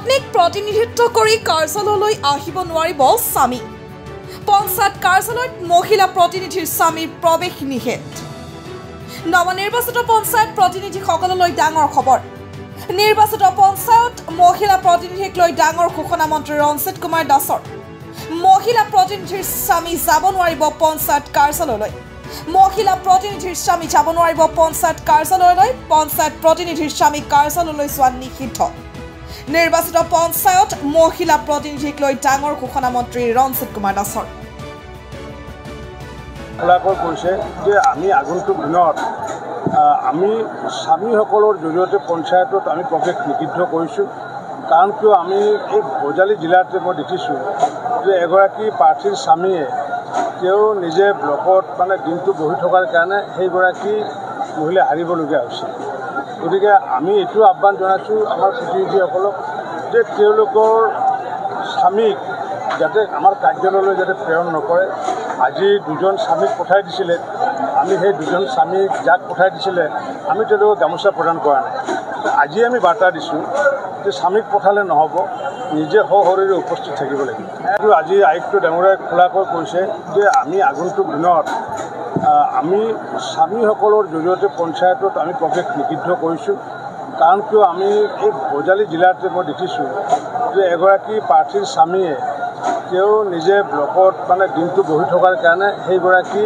পত্নীক প্ৰতিনিধিত্ব কৰি কাৰ্যালয়লৈ আহিব নোৱাৰিব স্বামী। পঞ্চায়ত কাৰ্যালয়ত মহিলা প্ৰতিনিধিৰ স্বামীৰ প্ৰৱেশ নিষেধ। নৱনিৰ্বাচিত পঞ্চায়ত প্ৰতিনিধিসকললৈ ডাঙৰ খবৰ। নিৰ্বাচিত পঞ্চায়ত মহিলা প্ৰতিনিধিক লৈ ডাঙৰ ঘোষণা মন্ত্ৰী ৰঞ্জিত কুমাৰ দাসৰ। মহিলা প্ৰতিনিধিৰ স্বামী যাব নোৱাৰিব পঞ্চায়ত কাৰ্যালয়লৈ। মহিলা প্ৰতিনিধিৰ স্বামী যাব নোৱাৰিব পঞ্চায়ত কাৰ্যালয়লৈ। পঞ্চায়ত প্ৰতিনিধিৰ স্বামী কাৰ্যালয়লৈ যোৱা নিষিদ্ধ। নিৰ্বাচিত পঞ্চায়ত মহিলা প্ৰতিনিধিক লৈ ডাঙৰ ঘোষণা মন্ত্ৰী ৰঞ্জিত কুমাৰ দাসৰ। কৈছে যে আমি আগন্তুক দিনত আমি স্বামীসকলৰ জৰিয়তে পঞ্চায়তত আমি প্ৰৱেশ নিষিদ্ধ কৰিছোঁ। কাৰণ কিয় আমি এই বজালী জিলাতে মই দেখিছোঁ যে এগৰাকী প্ৰাৰ্থীৰ স্বামীয়ে তেওঁ নিজে ব্লকত দিনটো বহি থকাৰ কাৰণে সেইগৰাকী মহিলা হাৰিবলগীয়া হৈছে। গতিকে আমি এইটো আহ্বান জনাইছোঁ আমাৰ প্ৰতিনিধিসকলক যে তেওঁলোকৰ স্বামীক যাতে আমাৰ কাৰ্যালয়লৈ যাতে প্ৰেৰণ নকৰে। আজি দুজন স্বামীক পঠাই দিছিলে, আমি সেই দুজন স্বামীক যাক পঠাই দিছিলে আমি তেওঁলোকক গামোচা প্ৰদান কৰা নাই। আজি আমি বাৰ্তা দিছোঁ যে স্বামীক পঠালে নহ'ব, নিজে সশৰীৰে উপস্থিত থাকিব লাগিব। আৰু আজি আয়ুক্ত ডাঙৰীয়াই খোলাকৈ কৈছে যে আমি আগন্তুক দিনত আমি স্বামীসকলৰ জৰিয়তে পঞ্চায়তত আমি প্ৰৱেশ নিষিদ্ধ কৰিছোঁ। কাৰণ কিয় আমি এই বজালী জিলাতে মই দেখিছোঁ যে এগৰাকী প্ৰাৰ্থীৰ স্বামীয়ে তেওঁ নিজে ব্লকত দিনটো বহি থকাৰ কাৰণে সেইগৰাকী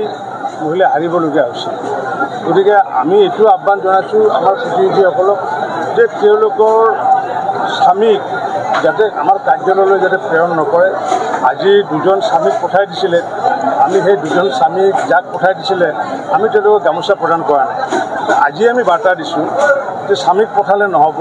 মহিলা হাৰিবলগীয়া হৈছে। গতিকে আমি এইটো আহ্বান জনাইছোঁ আমাৰ প্ৰতিনিধিসকলক যে তেওঁলোকৰ স্বামীক যাতে আমাৰ কাৰ্যালয়লৈ যাতে প্ৰেৰণ নকৰে। আজি দুজন স্বামীক পঠাই দিছিলে, আমি সেই দুজন স্বামীক যাক পঠাই দিছিলে আমি তেওঁলোকক গামোচা প্ৰদান কৰা নাই। আজি আমি বাৰ্তা দিছোঁ যে স্বামীক পঠালে নহ'ব,